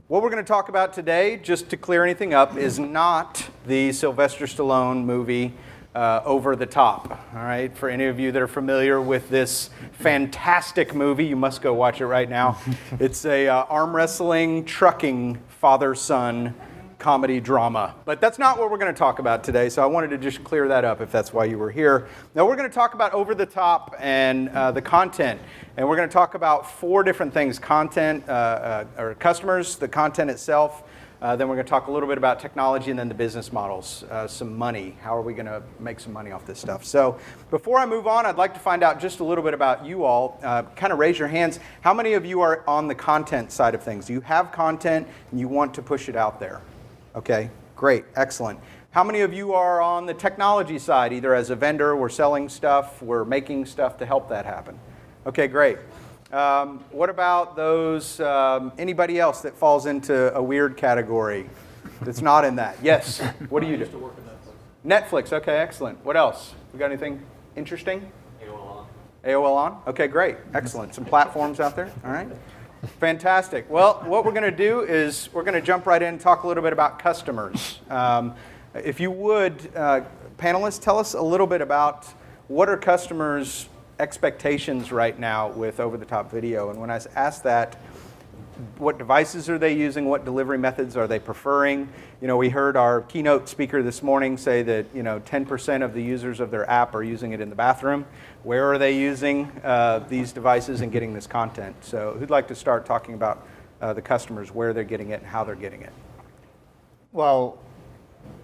What we're going to talk about today, just to clear anything up, is not the Sylvester Stallone movie Over the Top. All right, for any of you that are familiar with this fantastic movie, you must go watch it right now. It's a arm wrestling, trucking, father-son comedy drama. But that's not what we're going to talk about today, so I wanted to just clear that up if that's why you were here. Now we're going to talk about Over the Top and the content. And we're going to talk about 4 different things: content, or customers, the content itself. Then we're going to talk a little bit about technology, and then the business models, some money. How are we going to make some money off this stuff? So before I move on, I'd like to find out just a little bit about you all. Kind of raise your hands. How many of you are on the content side of things? You have content and you want to push it out there? Okay, great, excellent. How many of you are on the technology side, either as a vendor, we're selling stuff, we're making stuff to help that happen? Okay, great. What about those, anybody else that falls into a weird category that's not in that? Yes, what do you do? I used to work at Netflix. Netflix, okay, excellent. What else? We got anything interesting? AOL on. AOL on? Okay, great, excellent. Some platforms out there, all right. Fantastic. Well, what we're going to do is we're going to jump right in and talk a little bit about customers. If you would, panelists, tell us a little bit about what are customers' expectations right now with over-the-top video. And when I ask that, what devices are they using? What delivery methods are they preferring? You know, we heard our keynote speaker this morning say that 10% of the users of their app are using it in the bathroom. Where are they using these devices and getting this content? So who'd like to start talking about the customers, where they're getting it and how they're getting it? Well,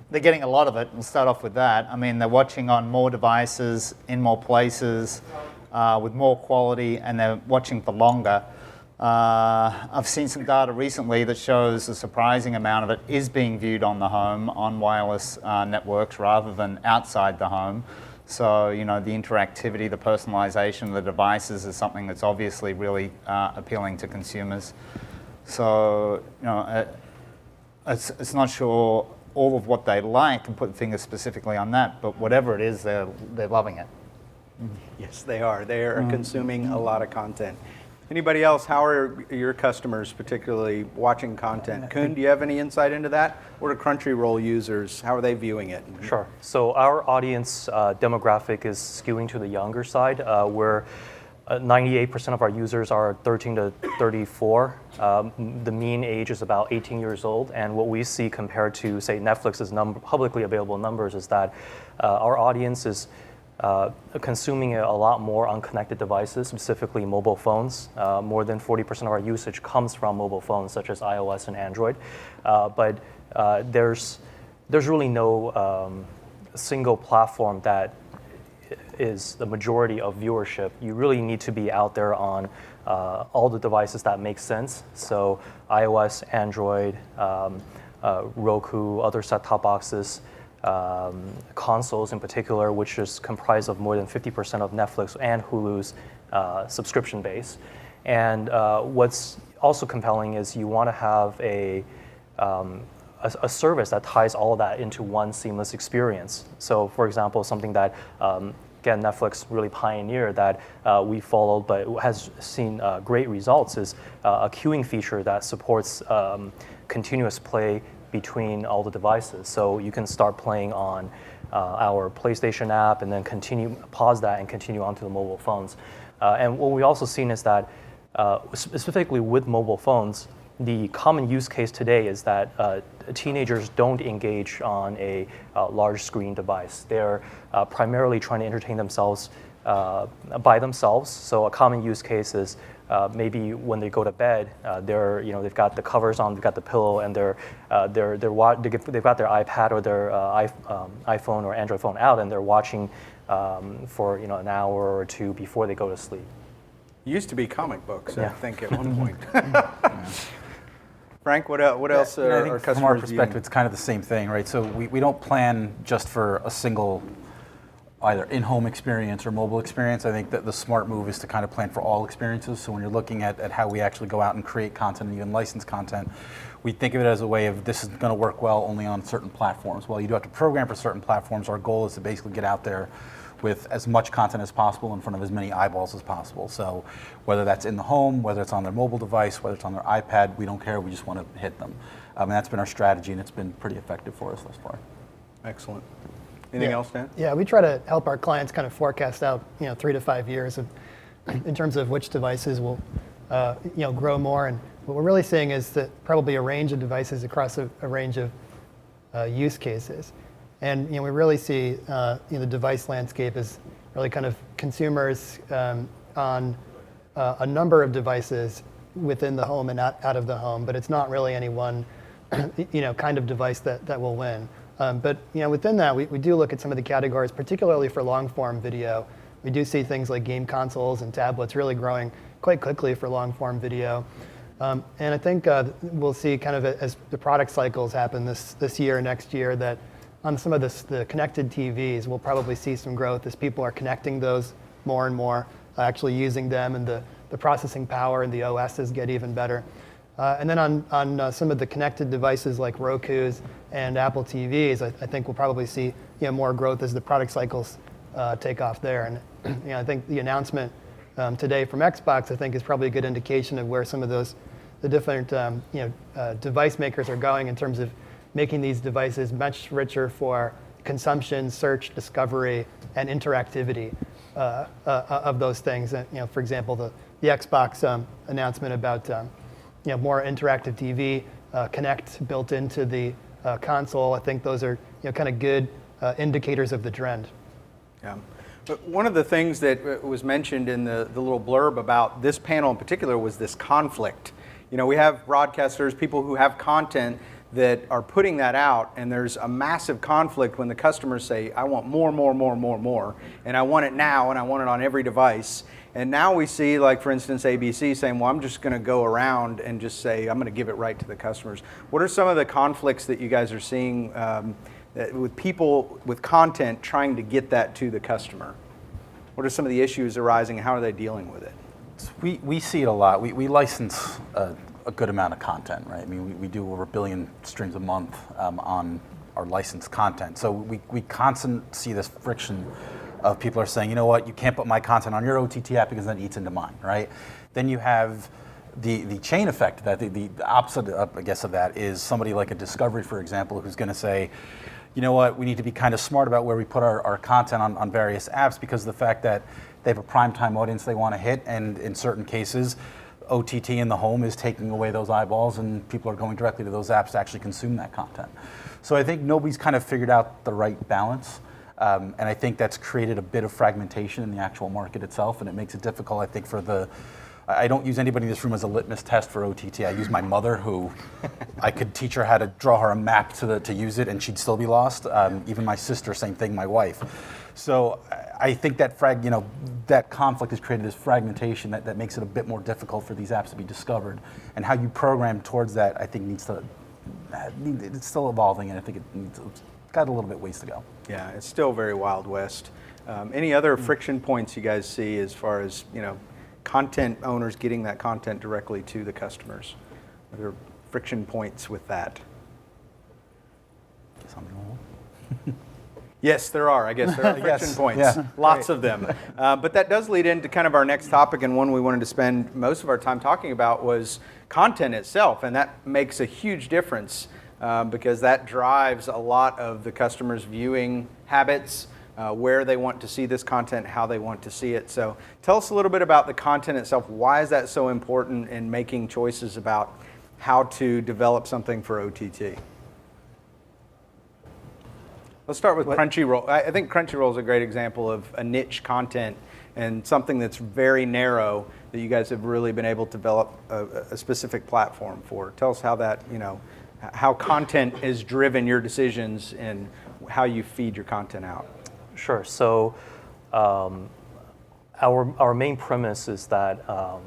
they're getting a lot of it. We'll start off with that. I mean, they're watching on more devices, in more places, with more quality, and they're watching for longer. I've seen some data recently that shows a surprising amount of it is being viewed on the home, on wireless networks, rather than outside the home. So, the interactivity, the personalization of the devices is something that's obviously really appealing to consumers. So, it's not sure all of what they like and put fingers specifically on that, but whatever it is, they're loving it. Yes, they are. They are consuming a lot of content. Anybody else, how are your customers particularly watching content? Kuhn, do you have any insight into that? What are Crunchyroll users? How are they viewing it? Sure. So our audience demographic is skewing to the younger side, where 98% of our users are 13 to 34. The mean age is about 18 years old. And what we see compared to, say, Netflix's publicly available numbers is that our audience is consuming a lot more on connected devices, specifically mobile phones. More than 40% of our usage comes from mobile phones, such as iOS and Android. But there's really no single platform that is the majority of viewership. You really need to be out there on all the devices that make sense. So iOS, Android, Roku, other set-top boxes, consoles in particular, which is comprised of more than 50% of Netflix and Hulu's subscription base. And what's also compelling is you want to have a service that ties all of that into one seamless experience. So, for example, something that again, Netflix really pioneered that we followed but has seen great results is a queuing feature that supports continuous play between all the devices. So you can start playing on our PlayStation app and then pause that and continue onto the mobile phones. And what we've also seen is that specifically with mobile phones, the common use case today is that teenagers don't engage on a large screen device. They're primarily trying to entertain themselves by themselves. So a common use case is maybe when they go to bed, they've got the covers on, they've got the pillow, and they've got their iPad or their iPhone or Android phone out, and they're watching for an hour or two before they go to sleep. It used to be comic books, I Yeah. think, at one point. Frank, what else I are think customers from our perspective, viewing? it's kind of the same thing, right? So we don't plan just for a single either in-home experience or mobile experience. I think that the smart move is to kind of plan for all experiences. So when you're looking at how we actually go out and create content and even license content, we think of it as a way of this is going to work well only on certain platforms. Well, you do have to program for certain platforms. Our goal is to basically get out there with as much content as possible in front of as many eyeballs as possible. So whether that's in the home, whether it's on their mobile device, whether it's on their iPad, we don't care. We just want to hit them. And that's been our strategy, and it's been pretty effective for us thus far. Excellent. Anything else, Dan? Yeah, we try to help our clients kind of forecast out, 3 to 5 years in terms of which devices will, grow more. And what we're really seeing is that probably a range of devices across a range of use cases. And we really see the device landscape as really kind of consumers on a number of devices within the home and out of the home, but it's not really any one kind of device that will win. But within that, we do look at some of the categories, particularly for long-form video. We do see things like game consoles and tablets really growing quite quickly for long-form video. And I think we'll see kind of as the product cycles happen this year, next year, that on some of the connected TVs, we'll probably see some growth as people are connecting those more and more, actually using them, and the processing power and the OSs get even better. And then on some of the connected devices like Roku's and Apple TVs, I think we'll probably see more growth as the product cycles take off there. And I think the announcement today from Xbox, I think, is probably a good indication of where some of the different device makers are going in terms of making these devices much richer for consumption, search, discovery, and interactivity of those things. For example, the Xbox announcement about more interactive TV, Connect built into the console. I think those are kind of good indicators of the trend. Yeah. But one of the things that was mentioned in the little blurb about this panel in particular was this conflict. We have broadcasters, people who have content that are putting that out, and there's a massive conflict when the customers say, I want more, and I want it now, and I want it on every device. And now we see, like, for instance, ABC saying, well, I'm just going to go around and just say, I'm going to give it right to the customers. What are some of the conflicts that you guys are seeing with people with content trying to get that to the customer? What are some of the issues arising? How are they dealing with it? We see it a lot. We license a good amount of content, right? I mean, we do over 1 billion streams a month on our licensed content. So we constantly see this friction of people are saying, you know what, you can't put my content on your OTT app because then it eats into mine, right? Then you have the chain effect, that the opposite, I guess, of that is somebody like a Discovery, for example, who's going to say, you know what, we need to be kind of smart about where we put our content on various apps, because of the fact that they have a primetime audience they want to hit, and in certain cases, OTT in the home is taking away those eyeballs, and people are going directly to those apps to actually consume that content. So I think nobody's kind of figured out the right balance, and I think that's created a bit of fragmentation in the actual market itself, and it makes it difficult, I think, I don't use anybody in this room as a litmus test for OTT. I use my mother, who I could teach her how to draw her a map to use it, and she'd still be lost. Even my sister, same thing, my wife. So I think that that conflict has created this fragmentation that makes it a bit more difficult for these apps to be discovered. And how you program towards that, I think, it's still evolving, and I think it's got a little bit ways to go. Yeah, it's still very Wild West. Any other friction points you guys see as far as, content owners getting that content directly to the customers? Are there friction points with that? Yes, there are. I guess there are friction points. Yeah. Lots of them. But that does lead into kind of our next topic, and one we wanted to spend most of our time talking about was content itself. And that makes a huge difference because that drives a lot of the customers' viewing habits, where they want to see this content, how they want to see it. So tell us a little bit about the content itself. Why is that so important in making choices about how to develop something for OTT? Let's start with Crunchyroll. I think Crunchyroll is a great example of a niche content and something that's very narrow that you guys have really been able to develop a specific platform for. Tell us how that, how content has driven your decisions and how you feed your content out. Sure. So our main premise is that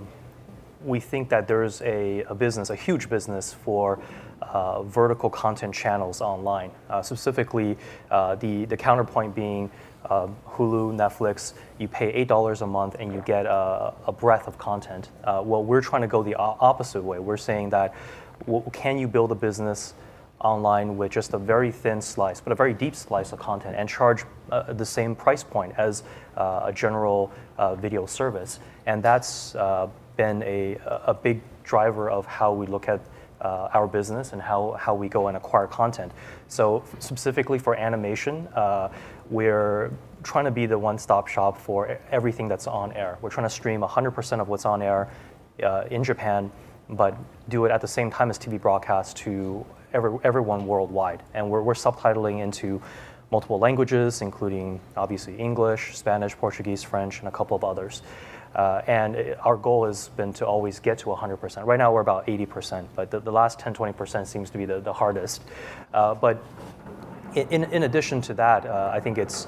we think that there's a huge business for vertical content channels online. Specifically, the counterpoint being Hulu, Netflix. You pay $8 a month and you get a breadth of content. Well, we're trying to go the opposite way. We're saying that can you build a business online with just a very thin slice, but a very deep slice of content, and charge the same price point as a general video service. And that's been a big driver of how we look at our business and how we go and acquire content. So specifically for animation, we're trying to be the one-stop shop for everything that's on air. We're trying to stream 100% of what's on air in Japan, but do it at the same time as TV broadcast to everyone worldwide. And we're subtitling into multiple languages, including obviously English, Spanish, Portuguese, French, and a couple of others. And our goal has been to always get to 100%. Right now we're about 80%, but the last 10, 20% seems to be the hardest. But in addition to that, I think it's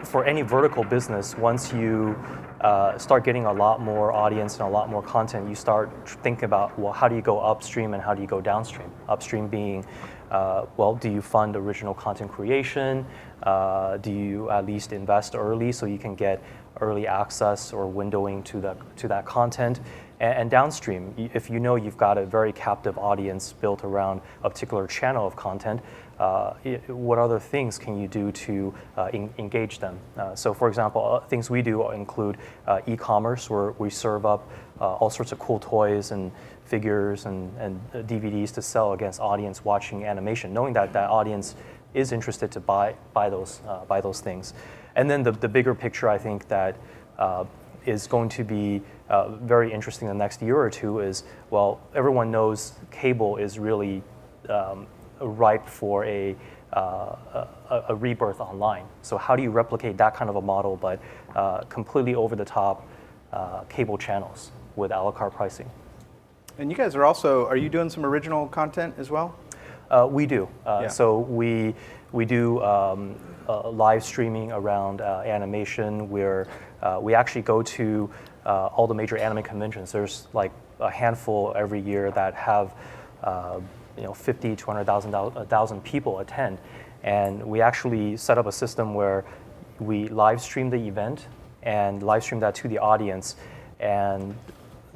for any vertical business, once you start getting a lot more audience and a lot more content, you start thinking about, well, how do you go upstream and how do you go downstream? Upstream being, well, do you fund original content creation? Do you at least invest early so you can get early access or windowing to that content? And downstream, if you know you've got a very captive audience built around a particular channel of content, what other things can you do to engage them? So for example, things we do include e-commerce, where we serve up all sorts of cool toys and figures and DVDs to sell against audience watching animation, knowing that that audience is interested to buy those things. And then the bigger picture, I think, that is going to be very interesting in the next year or two is, well, everyone knows cable is really ripe for a rebirth online. So how do you replicate that kind of a model, but completely over the top cable channels with a la carte pricing? And you guys are you doing some original content as well? We do. Yeah. So we do live streaming around animation, where we actually go to all the major anime conventions. There's like a handful every year that have 50 to 100,000 people attend, and we actually set up a system where we live stream the event and live stream that to the audience, and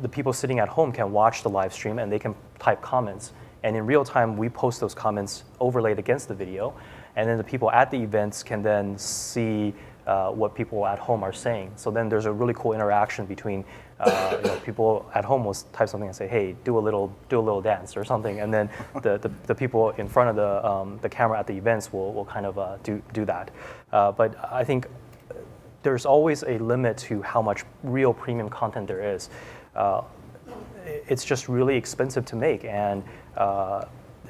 the people sitting at home can watch the live stream and they can type comments. And in real time, we post those comments overlaid against the video. And then the people at the events can then see what people at home are saying. So then there's a really cool interaction between people at home will type something and say, hey, do a little dance or something. And then the people in front of the camera at the events will kind of do that. But I think there's always a limit to how much real premium content there is. It's just really expensive to make, and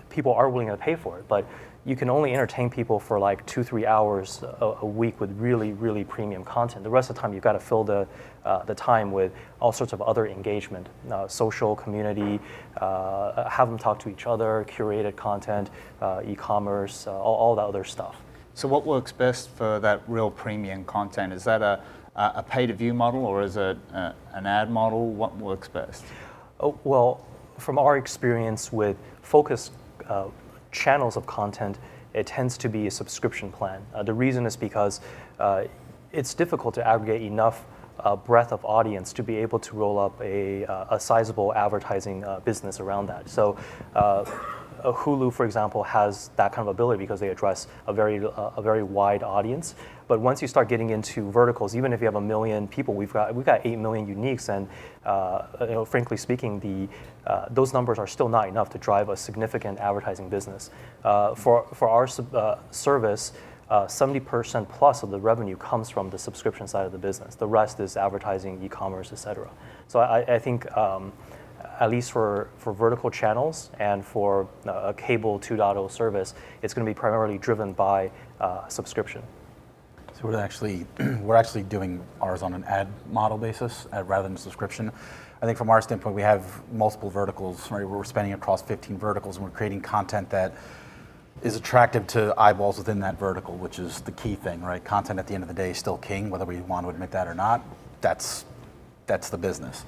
people are willing to pay for it. But you can only entertain people for like 2-3 hours a week with really, really premium content. The rest of the time, you've got to fill the time with all sorts of other engagement, social, community, have them talk to each other, curated content, e-commerce, all that other stuff. So what works best for that real premium content? Is that a pay-to-view model, or is it an ad model? What works best? Oh, well, from our experience with focused channels of content, it tends to be a subscription plan. The reason is because it's difficult to aggregate enough breadth of audience to be able to roll up a sizable advertising business around that. So Hulu, for example, has that kind of ability because they address a very wide audience. But once you start getting into verticals, even if you have 1 million people, we've got 8 million uniques, and frankly speaking, those numbers are still not enough to drive a significant advertising business. For our service, 70% plus of the revenue comes from the subscription side of the business. The rest is advertising, e-commerce, et cetera. So I think at least for vertical channels and for a cable 2.0 service, it's going to be primarily driven by subscription. So we're actually doing ours on an ad model basis rather than subscription. I think from our standpoint, we have multiple verticals, right? We're spending across 15 verticals, and we're creating content that is attractive to eyeballs within that vertical, which is the key thing, right? Content at the end of the day is still king, whether we want to admit that or not. That's the business.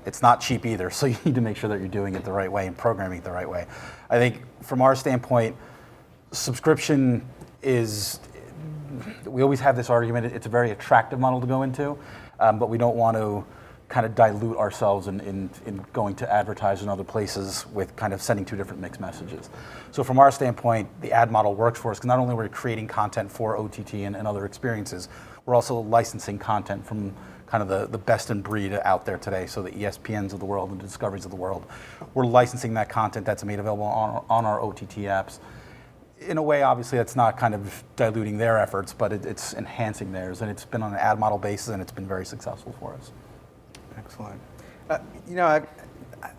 It's not cheap either, so you need to make sure that you're doing it the right way and programming it the right way. I think from our standpoint, subscription is, we always have this argument, it's a very attractive model to go into, but we don't want to kind of dilute ourselves in going to advertise in other places with kind of sending two different mixed messages. So from our standpoint, the ad model works for us because not only are we creating content for OTT and other experiences, we're also licensing content from kind of the best in breed out there today. So the ESPNs of the world and the Discoveries of the world, we're licensing that content that's made available on our OTT apps. In a way, obviously, that's not kind of diluting their efforts, but it's enhancing theirs. And it's been on an ad model basis, and it's been very successful for us. Excellent. You know,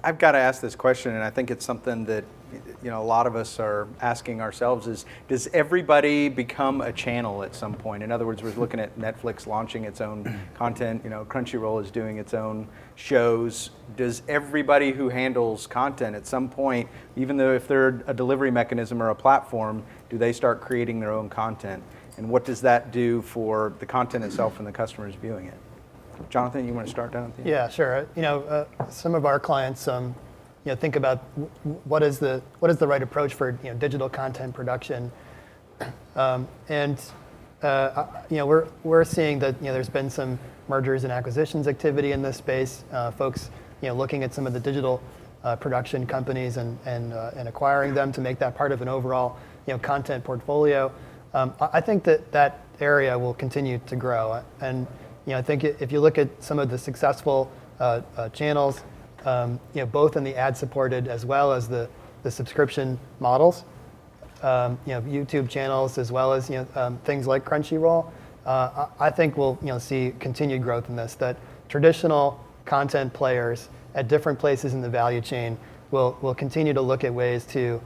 I've got to ask this question, and I think it's something that a lot of us are asking ourselves: is does everybody become a channel at some point? In other words, we're looking at Netflix launching its own content. Crunchyroll is doing its own shows. Does everybody who handles content at some point, even though if they're a delivery mechanism or a platform, do they start creating their own content? And what does that do for the content itself and the customers viewing it? Jonathan, you want to start down at the end? Yeah, sure. Some of our clients, think about what is the right approach for digital content production, and we're seeing that there's been some mergers and acquisitions activity in this space. Folks looking at some of the digital production companies and acquiring them to make that part of an overall content portfolio. I think that area will continue to grow, and I think if you look at some of the successful channels, both in the ad-supported as well as the subscription models, YouTube channels as well as things like Crunchyroll, I think we'll see continued growth in this. That traditional content players at different places in the value chain will continue to look at ways to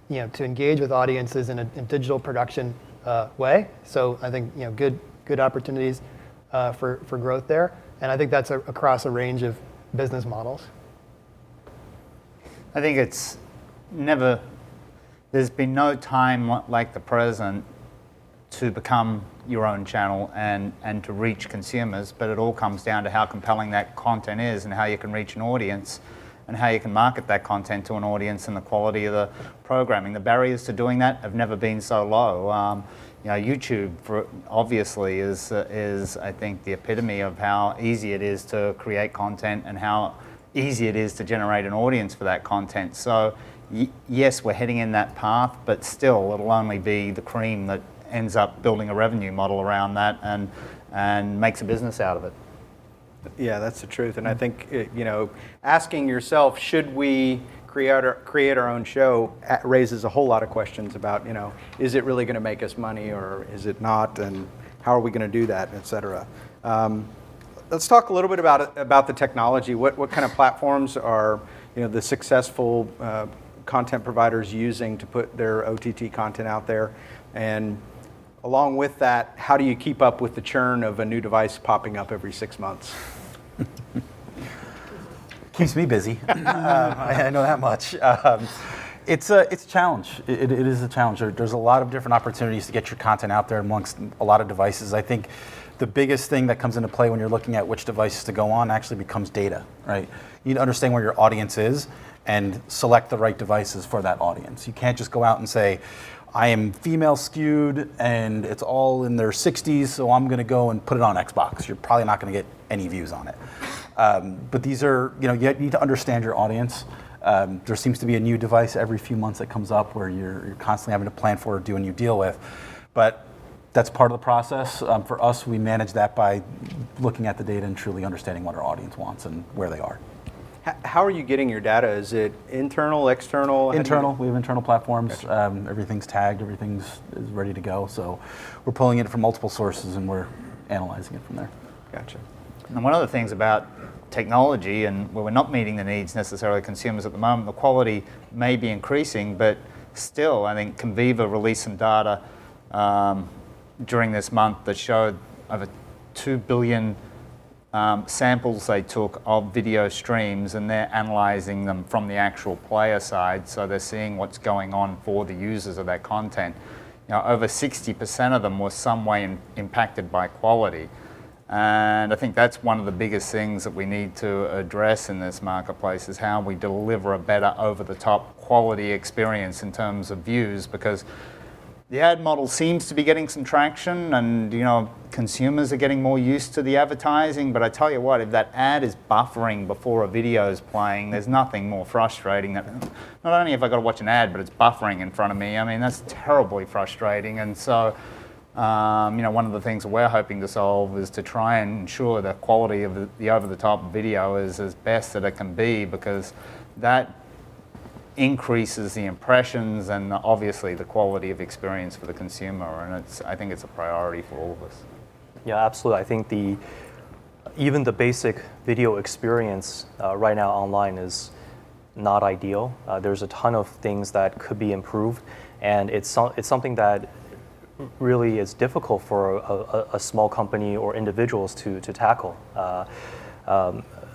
engage with audiences in a digital production way. So I think good opportunities for growth there, and I think that's across a range of business models. I think there's been no time like the present to become your own channel and to reach consumers, but it all comes down to how compelling that content is and how you can reach an audience and how you can market that content to an audience and the quality of the programming. The barriers to doing that have never been so low. YouTube obviously is I think the epitome of how easy it is to create content and how easy it is to generate an audience for that content. So yes, we're heading in that path, but still it'll only be the cream that ends up building a revenue model around that and makes a business out of it. Yeah, that's the truth. And I think asking yourself, should we create our own show, raises a whole lot of questions about, is it really going to make us money or is it not, and how are we going to do that, et cetera. Let's talk a little bit about the technology. What kind of platforms are the successful content providers using to put their OTT content out there? And along with that, how do you keep up with the churn of a new device popping up every 6 months? Keeps me busy. I know that much. It's a challenge. It is a challenge. There's a lot of different opportunities to get your content out there amongst a lot of devices. I think the biggest thing that comes into play when you're looking at which devices to go on actually becomes data, right? You need to understand where your audience is and select the right devices for that audience. You can't just go out and say, I am female skewed and it's all in their 60s, so I'm going to go and put it on Xbox. You're probably not going to get any views on it. But these are, you need to understand your audience. There seems to be a new device every few months that comes up where you're constantly having to plan for or do a new deal with. But that's part of the process. For us, we manage that by looking at the data and truly understanding what our audience wants and where they are. How are you getting your data? Is it internal, external? Internal. We have internal platforms. Gotcha. Everything's tagged. Everything's is ready to go. So we're pulling it from multiple sources and we're analyzing it from there. Gotcha. And one of the things about technology, and where we're not meeting the needs necessarily of consumers at the moment, the quality may be increasing, but still, I think Conviva released some data during this month that showed over 2 billion samples they took of video streams, and they're analyzing them from the actual player side, so they're seeing what's going on for the users of that content. Over 60% of them were some way impacted by quality. And I think that's one of the biggest things that we need to address in this marketplace is how we deliver a better over-the-top quality experience in terms of views, because the ad model seems to be getting some traction, and consumers are getting more used to the advertising. But I tell you what, if that ad is buffering before a video is playing, there's nothing more frustrating than not only have I got to watch an ad, but it's buffering in front of me. I mean, that's terribly frustrating. And so, one of the things we're hoping to solve is to try and ensure the quality of the over-the-top video is as best that it can be, because that increases the impressions and obviously the quality of experience for the consumer, and I think it's a priority for all of us. Yeah, absolutely. I think even the basic video experience right now online is not ideal. There's a ton of things that could be improved, and it's something that really is difficult for a small company or individuals to tackle.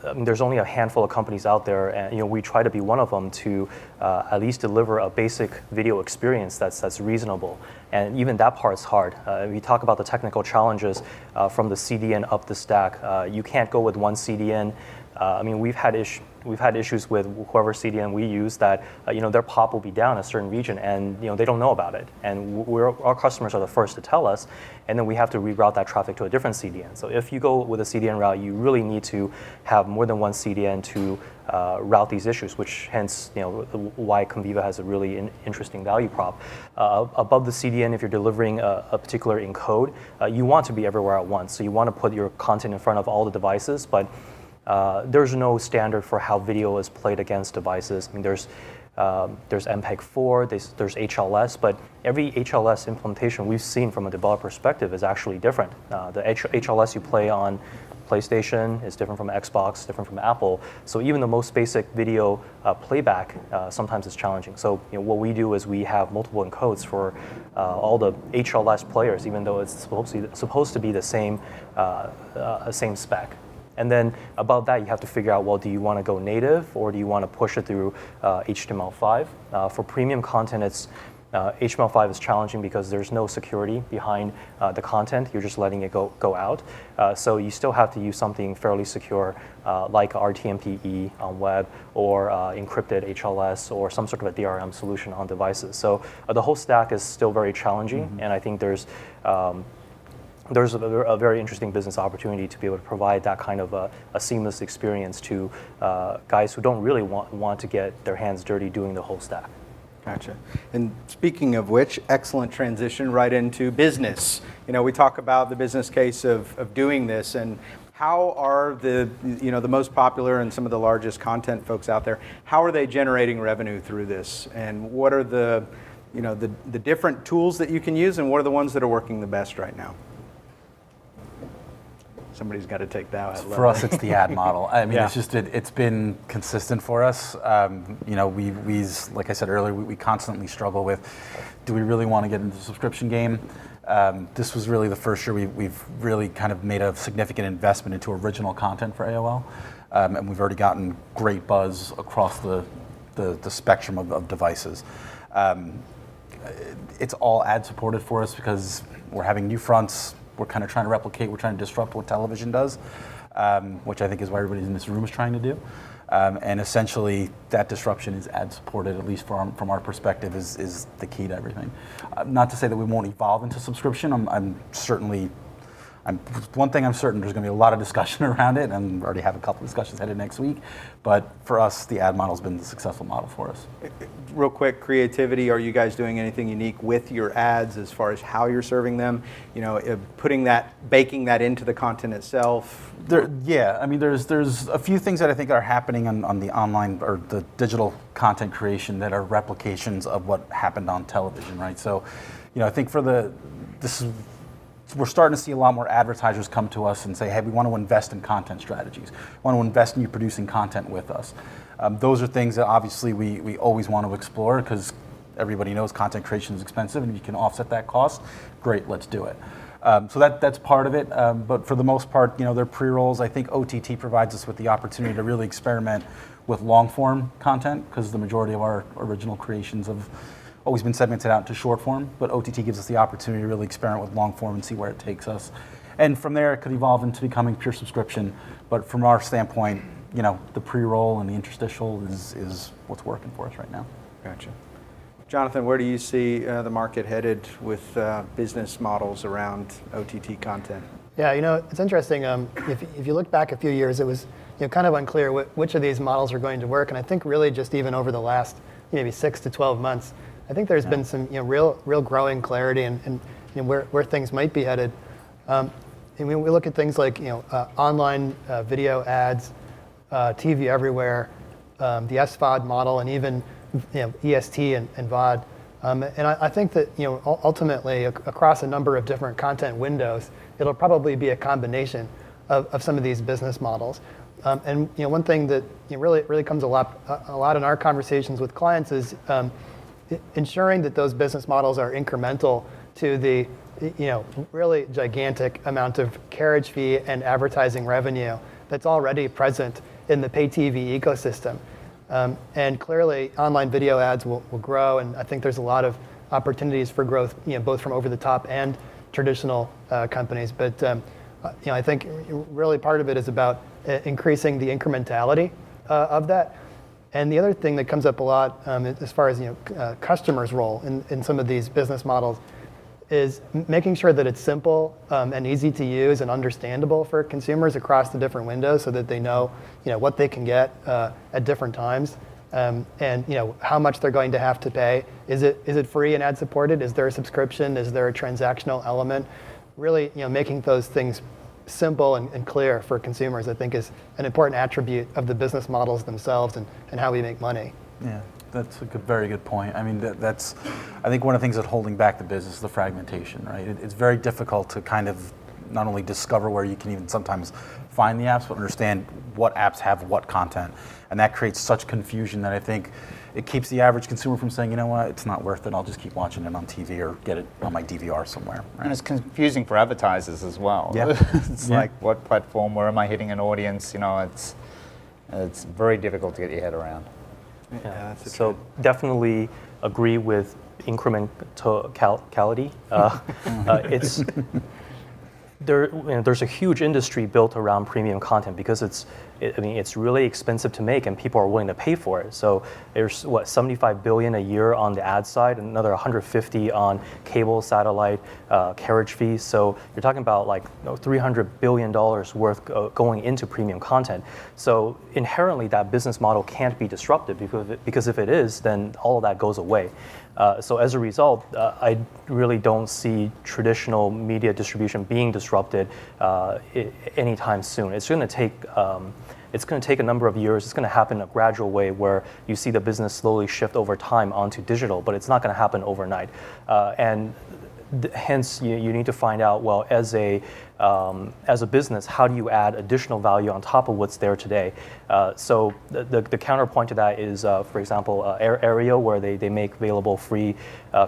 I mean, there's only a handful of companies out there, and we try to be one of them to at least deliver a basic video experience that's reasonable. And even that part's hard. We talk about the technical challenges from the CDN up the stack. You can't go with one CDN. I mean, we've had issues with whoever CDN we use that their pop will be down in a certain region, and they don't know about it. And our customers are the first to tell us, and then we have to reroute that traffic to a different CDN. So if you go with a CDN route, you really need to have more than one CDN to route these issues, which hence why Conviva has a really interesting value prop. Above the CDN, if you're delivering a particular encode, you want to be everywhere at once. So you want to put your content in front of all the devices, but there's no standard for how video is played against devices. I mean, there's MPEG-4, there's HLS, but every HLS implementation we've seen from a developer perspective is actually different. The HLS you play on PlayStation is different from Xbox, different from Apple. So even the most basic video playback sometimes is challenging. So what we do is we have multiple encodes for all the HLS players, even though it's supposed to be the same spec. And then above that, you have to figure out, well, do you want to go native or do you want to push it through HTML5? For premium content, HTML5 is challenging because there's no security behind the content. You're just letting it go out. So you still have to use something fairly secure like RTMP-E on web or encrypted HLS or some sort of a DRM solution on devices. So the whole stack is still very challenging, and I think there's a very interesting business opportunity to be able to provide that kind of a seamless experience to guys who don't really want to get their hands dirty doing the whole stack. Gotcha. And speaking of which, excellent transition right into business. We talk about the business case of doing this, and how are the most popular and some of the largest content folks out there, how are they generating revenue through this? And what are the different tools that you can use, and what are the ones that are working the best right now? Somebody's got to take that. For us, it's the ad model. I mean, Yeah. it's been consistent for us. We like I said earlier, we constantly struggle with, do we really want to get into the subscription game? This was really the first year we've really kind of made a significant investment into original content for AOL, and we've already gotten great buzz across the spectrum of devices. It's all ad supported for us because we're having new fronts. We're kind of trying to replicate, we're trying to disrupt what television does, which I think is what everybody in this room is trying to do. And essentially, that disruption is ad supported, at least from our perspective, is the key to everything. Not to say that we won't evolve into subscription. One thing I'm certain, there's going to be a lot of discussion around it, and we already have a couple of discussions headed next week. But for us, the ad model's been the successful model for us. Real quick, creativity. Are you guys doing anything unique with your ads as far as how you're serving them? Baking that into the content itself. I mean, there's a few things that I think are happening on the online or the digital content creation that are replications of what happened on television, right? So, I think we're starting to see a lot more advertisers come to us and say, hey, we want to invest in content strategies. We want to invest in you producing content with us. Those are things that obviously we always want to explore because everybody knows content creation is expensive, and if you can offset that cost, great, let's do it. So that's part of it. But for the most part, they're pre-rolls. I think OTT provides us with the opportunity to really experiment with long-form content because the majority of our original creations have always been segmented out into short form, but OTT gives us the opportunity to really experiment with long form and see where it takes us. And from there, it could evolve into becoming pure subscription. But from our standpoint, the pre-roll and the interstitial is what's working for us right now. Gotcha. Jonathan, where do you see the market headed with business models around OTT content? Yeah, it's interesting. If you look back a few years, it was kind of unclear which of these models are going to work. And I think really just even over the last maybe 6 to 12 months, I think there's been some real growing clarity and where things might be headed. And when we look at things like online video ads, TV everywhere, the SVOD model, and even EST and VOD. And I think that ultimately across a number of different content windows, it'll probably be a combination of some of these business models. And one thing that really comes a lot in our conversations with clients is ensuring that those business models are incremental to the really gigantic amount of carriage fee and advertising revenue that's already present in the pay TV ecosystem. And clearly, online video ads will grow, and I think there's a lot of opportunities for growth, both from over the top and traditional companies. But I think really part of it is about increasing the incrementality of that. And the other thing that comes up a lot as far as customers' role in some of these business models is making sure that it's simple and easy to use and understandable for consumers across the different windows, so that they know what they can get at different times, and how much they're going to have to pay. Is it free and ad supported? Is there a subscription? Is there a transactional element? Really, making those things simple and clear for consumers, I think, is an important attribute of the business models themselves and how we make money. Yeah, that's a very good point. I mean, that's I think one of the things that's holding back the business is the fragmentation, right? It's very difficult to kind of not only discover where you can even sometimes find the apps, but understand what apps have what content. And that creates such confusion that I think it keeps the average consumer from saying, you know what, it's not worth it, I'll just keep watching it on TV or get it on my DVR somewhere. Right? And it's confusing for advertisers as well. Yeah. It's like, what platform, where am I hitting an audience? It's very difficult to get your head around. Yeah, So definitely agree with incrementality. It's there's a huge industry built around premium content because it's really expensive to make and people are willing to pay for it. So there's $75 billion a year on the ad side, and another 150 on cable, satellite, carriage fees. So you're talking about like $300 billion worth going into premium content. So inherently that business model can't be disrupted because if it is, then all of that goes away. So as a result, I really don't see traditional media distribution being disrupted anytime soon. It's going to take a number of years. It's going to happen in a gradual way where you see the business slowly shift over time onto digital, but it's not going to happen overnight. Hence, you need to find out, well, as a business, how do you add additional value on top of what's there today? So the counterpoint to that is, for example, Aereo, where they make available free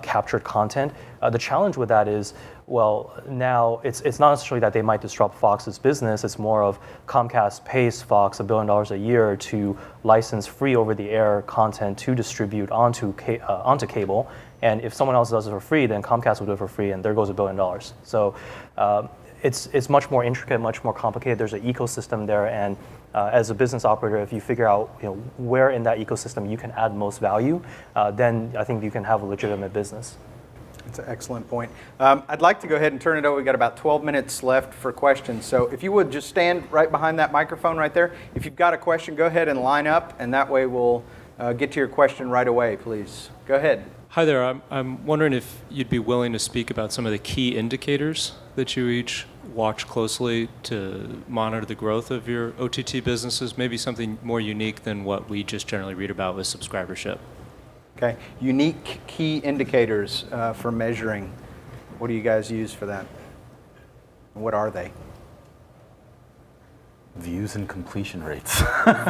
captured content. The challenge with that is, well, now it's not necessarily that they might disrupt Fox's business. It's more of Comcast pays Fox $1 billion a year to license free over-the-air content to distribute onto cable. And if someone else does it for free, then Comcast will do it for free, and there goes $1 billion. So it's much more intricate, much more complicated. There's an ecosystem there, and as a business operator, if you figure out where in that ecosystem you can add most value, then I think you can have a legitimate business. That's an excellent point. I'd like to go ahead and turn it over. We've got about 12 minutes left for questions. So if you would just stand right behind that microphone right there. If you've got a question, go ahead and line up, and that way we'll get to your question right away, please. Go ahead. Hi there. I'm wondering if you'd be willing to speak about some of the key indicators that you each watch closely to monitor the growth of your OTT businesses, maybe something more unique than what we just generally read about with subscribership. Okay. Unique key indicators for measuring. What do you guys use for that? What are they? Views and completion rates.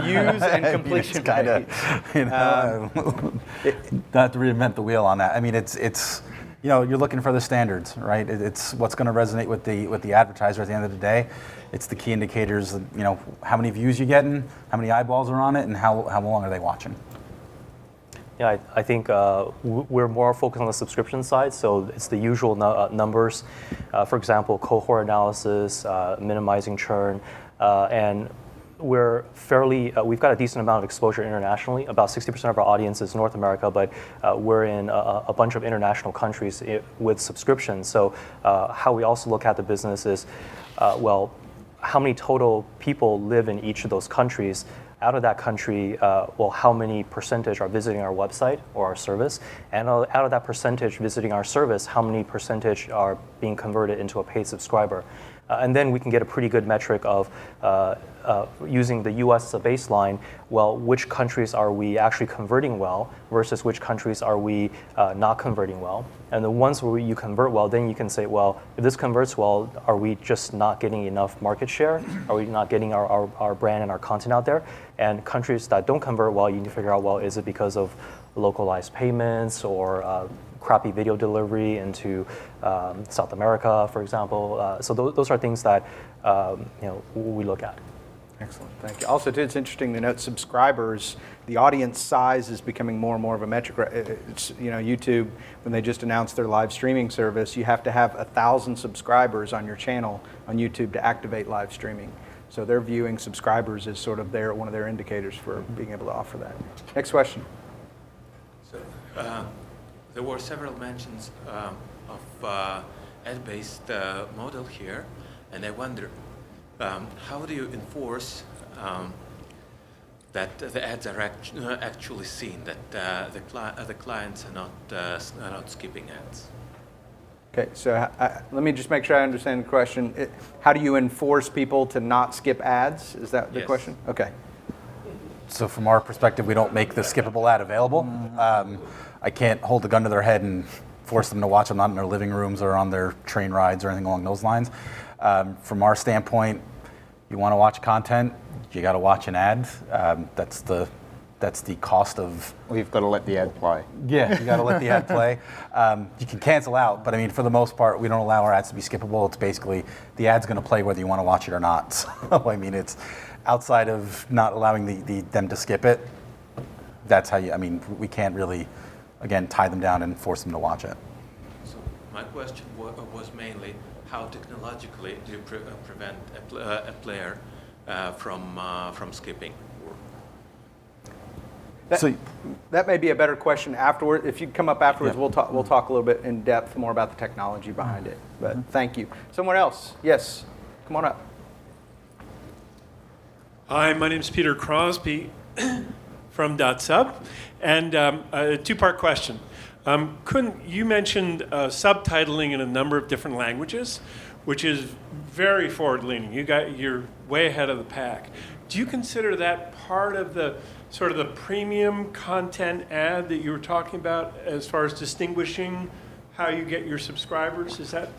Views and completion rates. Not to reinvent the wheel on that. I mean, it's you're looking for the standards, right? It's what's going to resonate with the advertiser at the end of the day. It's the key indicators. How many views you're getting, how many eyeballs are on it, and how long are they watching. Yeah, I think we're more focused on the subscription side, so it's the usual numbers. For example, cohort analysis, minimizing churn, and we've got a decent amount of exposure internationally. About 60% of our audience is North America, but we're in a bunch of international countries with subscriptions. So how we also look at the business is, well, how many total people live in each of those countries? Out of that country, well, how many percentage are visiting our website or our service? And out of that percentage visiting our service, how many percentage are being converted into a paid subscriber? And then we can get a pretty good metric of using the US as a baseline. Well, which countries are we actually converting well versus which countries are we not converting well? And the ones where you convert well, then you can say, well, if this converts well, are we just not getting enough market share? Are we not getting our brand and our content out there? And countries that don't convert well, you need to figure out, well, is it because of localized payments or crappy video delivery into South America, for example. So those are things that we look at. Excellent, thank you. Also, too, it's interesting to note subscribers, the audience size is becoming more and more of a metric. It's, YouTube, when they just announced their live streaming service, you have to have 1,000 subscribers on your channel on YouTube to activate live streaming. So they're viewing subscribers as sort of one of their indicators for being able to offer that. Next question. So there were several mentions of ad-based model here, and I wonder, how do you enforce that the ads are actually seen, that the clients are not skipping ads? Okay, so let me just make sure I understand the question. How do you enforce people to not skip ads? Is that the Yes. question? Okay. So from our perspective, we don't make the skippable ad available. I can't hold a gun to their head and force them to watch them, not in their living rooms or on their train rides or anything along those lines. From our standpoint, you want to watch content, you got to watch an ad. That's the cost of. We've got to let the ad play. Yeah, you got to let the ad play. You can cancel out, but I mean, for the most part, we don't allow our ads to be skippable. It's basically the ad's going to play whether you want to watch it or not. So I mean, it's outside of not allowing them to skip it. That's how you. I mean, we can't really, again, tie them down and force them to watch it. So my question was mainly how technologically do you prevent a player from skipping? That may be a better question afterward. If you come up afterwards, Yeah. we'll talk a little bit in depth more about the technology behind it. But thank you. Someone else? Yes, come on up. Hi, my name is Peter Crosby from .sub, and a two-part question. You mentioned subtitling in a number of different languages, which is very forward-leaning. You're way ahead of the pack. Do you consider that part of the sort of the premium content ad that you were talking about as far as distinguishing how you get your subscribers? Is that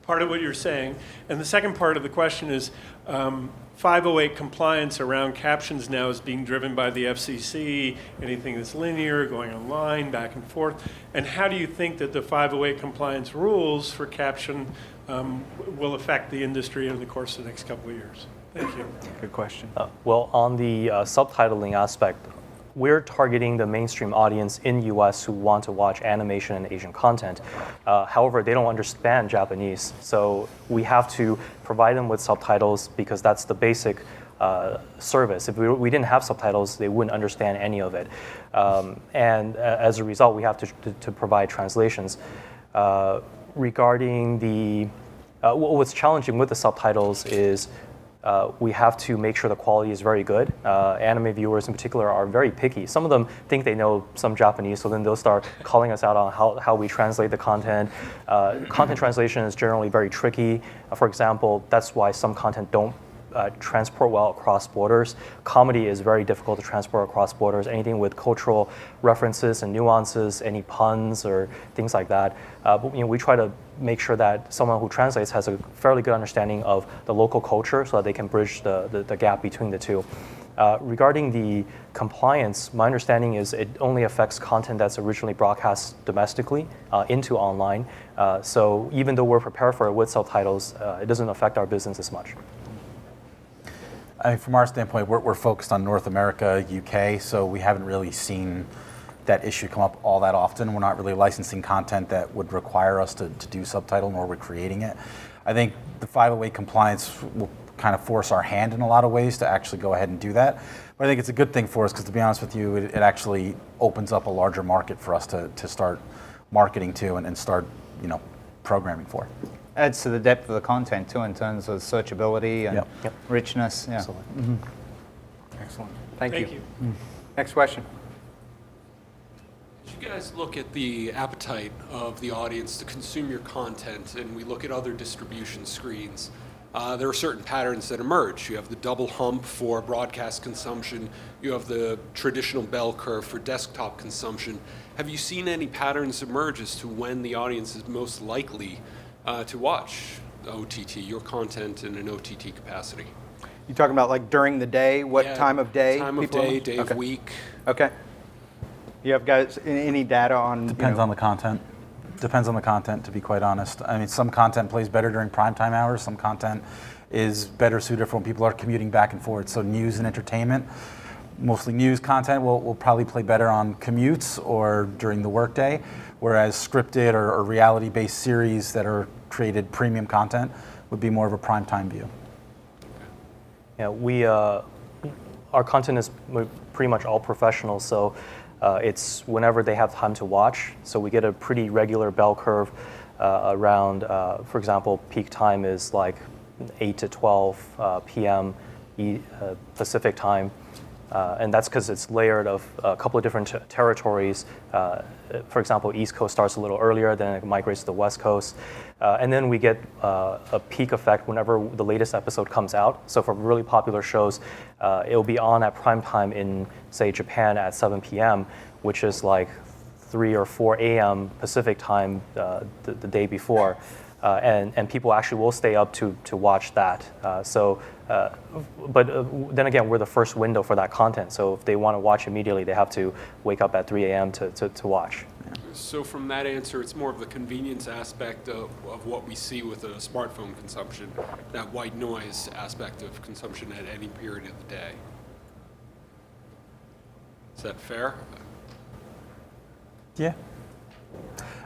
part of what you're saying? And the second part of the question is 508 compliance around captions now is being driven by the FCC, anything that's linear, going online, back and forth. And how do you think that the 508 compliance rules for caption will affect the industry over the course of the next couple of years? Thank you. Good question. Well, on the subtitling aspect, we're targeting the mainstream audience in US who want to watch animation and Asian content. However, they don't understand Japanese, so we have to provide them with subtitles because that's the basic service. If we didn't have subtitles, they wouldn't understand any of it. And as a result, we have to provide translations. Regarding the, what's challenging with the subtitles is we have to make sure the quality is very good. Anime viewers in particular are very picky. Some of them think they know some Japanese, so then they'll start calling us out on how we translate the content. Content translation is generally very tricky. For example, that's why some content don't transport well across borders. Comedy is very difficult to transport across borders. Anything with cultural references and nuances, any puns or things like that. But we try to make sure that someone who translates has a fairly good understanding of the local culture so that they can bridge the gap between the two. Regarding the compliance, my understanding is it only affects content that's originally broadcast domestically into online. So even though we're prepared for it with subtitles, it doesn't affect our business as much. I mean, from our standpoint, we're focused on North America, UK, so we haven't really seen that issue come up all that often. We're not really licensing content that would require us to do subtitle, nor we're creating it. I think the 508 compliance will kind of force our hand in a lot of ways to actually go ahead and do that. But I think it's a good thing for us because, to be honest with you, it actually opens up a larger market for us to start marketing to and start, programming for. Adds to the depth of the content too, in terms of searchability and Yep. richness. Yeah. Absolutely. Excellent. Thank Thank you. you. Next question. As you guys look at the appetite of the audience to consume your content, and we look at other distribution screens, there are certain patterns that emerge. You have the double hump for broadcast consumption. You have the traditional bell curve for desktop consumption. Have you seen any patterns emerge as to when the audience is most likely to watch OTT, your content in an OTT capacity? You talking about like during the day? What Yeah, time of day? Time of people day, are- day okay. of week. Okay. You have guys any data on? Depends on the content. Depends on the content, to be quite honest. I mean, some content plays better during primetime hours. Some content is better suited for when people are commuting back and forth. So news and entertainment, mostly news content, will probably play better on commutes or during the workday, whereas scripted or reality-based series that are created premium content would be more of a primetime view. Yeah, our content is pretty much all professional, so it's whenever they have time to watch. So we get a pretty regular bell curve around, for example, peak time is like 8 to 12 p.m. Pacific time. And that's because it's layered of a couple of different territories. For example, East Coast starts a little earlier, then it migrates to the West Coast. And then we get a peak effect whenever the latest episode comes out. So for really popular shows, it'll be on at prime time in, say, Japan at 7 p.m., which is like 3 or 4 a.m. Pacific time the day before. And people actually will stay up to watch that. But then again, we're the first window for that content. So if they want to watch immediately, they have to wake up at 3 a.m. to watch. So from that answer, it's more of the convenience aspect of what we see with a smartphone consumption, that white noise aspect of consumption at any period of the day. Is that fair? Yeah.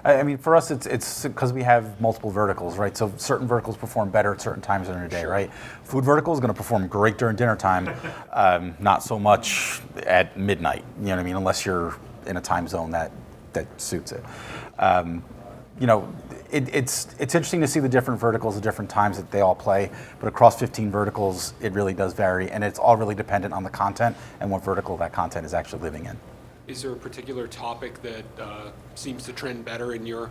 I mean, for us, it's because we have multiple verticals, right? So certain verticals perform better at certain times during the day, right? Food vertical is going to perform great during dinner time, not so much at midnight. You know what I mean? Unless you're in a time zone that suits it. It's interesting to see the different verticals at different times that they all play, but across 15 verticals, it really does vary, and it's all really dependent on the content and what vertical that content is actually living in. Is there a particular topic that seems to trend better in your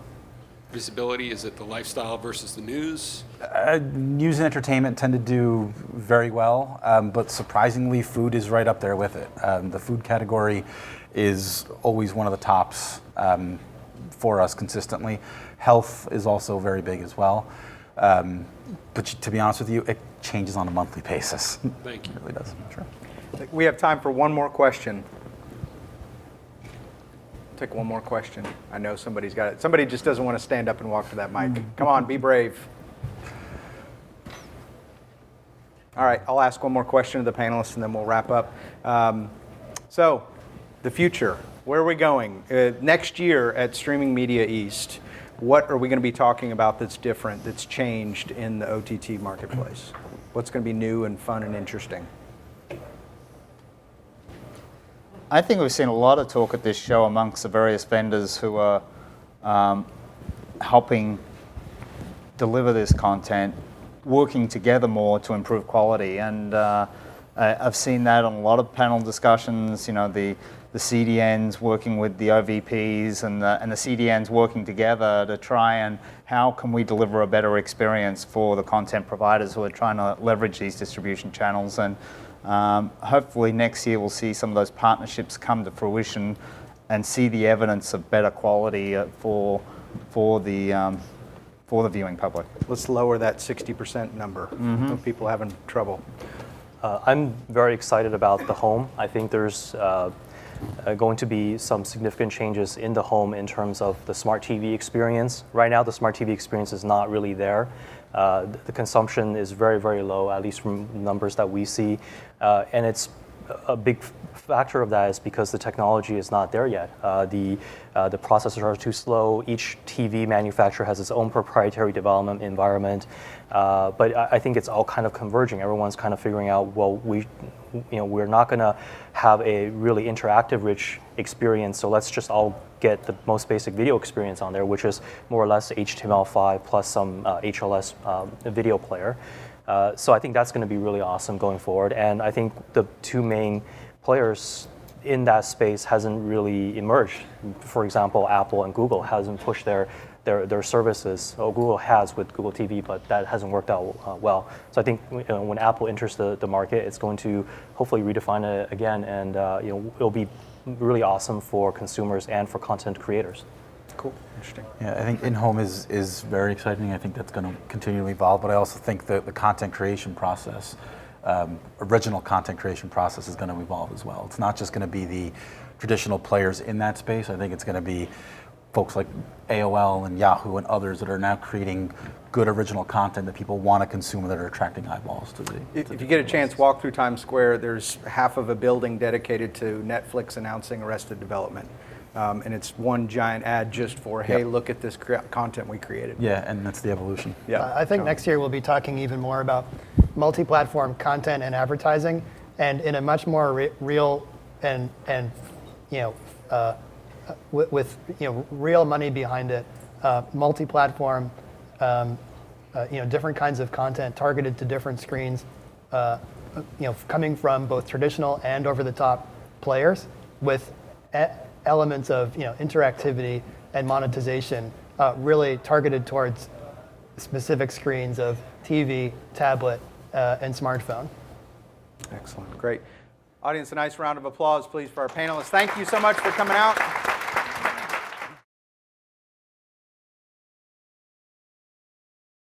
visibility? Is it the lifestyle versus the news? News and entertainment tend to do very well, but surprisingly, food is right up there with it. The food category is always one of the tops for us consistently. Health is also very big as well. But to be honest with you, it changes on a monthly basis. Thank you. It really does. Sure. We have time for one more question. Take one more question. I know somebody's got it. Somebody just doesn't want to stand up and walk to that mic. Come on, be brave. All right, I'll ask one more question to the panelists and then we'll wrap up. So, the future, where are we going? Next year at Streaming Media East, what are we going to be talking about that's different, that's changed in the OTT marketplace? What's going to be new and fun and interesting? I think we've seen a lot of talk at this show amongst the various vendors who are helping deliver this content, working together more to improve quality. And I've seen that on a lot of panel discussions, the CDNs working with the OVPs and the CDNs working together to try and how can we deliver a better experience for the content providers who are trying to leverage these distribution channels. And hopefully next year we'll see some of those partnerships come to fruition and see the evidence of better quality for the viewing public. Let's lower that 60% number of people having trouble. I'm very excited about the home. I think there's going to be some significant changes in the home in terms of the smart TV experience. Right now, the smart TV experience is not really there. The consumption is very, very low, at least from numbers that we see. And it's a big factor of that is because the technology is not there yet. The processors are too slow. Each TV manufacturer has its own proprietary development environment. But I think it's all kind of converging. Everyone's kind of figuring out, well, we're not going to have a really interactive, rich experience. So let's just all get the most basic video experience on there, which is more or less HTML5 plus some HLS video player. So I think that's going to be really awesome going forward. And I think the two main players in that space hasn't really emerged. For example, Apple and Google hasn't pushed their services. Well, Google has with Google TV, but that hasn't worked out well. So I think when Apple enters the market, it's going to hopefully redefine it again, and it'll be really awesome for consumers and for content creators. Cool, interesting. Yeah, I think in-home is very exciting. I think that's going to continue to evolve, but I also think that the content creation process, original content creation process is going to evolve as well. It's not just going to be the traditional players in that space. I think it's going to be folks like AOL and Yahoo and others that are now creating good original content that people want to consume, that are attracting eyeballs to the. If you get a chance, walk through Times Square. There's half of a building dedicated to Netflix announcing Arrested Development. And it's one giant ad just for, hey, look at this content we created. Yeah, and that's the evolution. Yeah. I think next year we'll be talking even more about multi-platform content and advertising, and in a much more real and with real money behind it, multi-platform, different kinds of content targeted to different screens, coming from both traditional and over-the-top players with elements of interactivity and monetization really targeted towards specific screens of TV, tablet, and smartphone. Excellent, great. Audience, a nice round of applause, please, for our panelists. Thank you so much for coming out.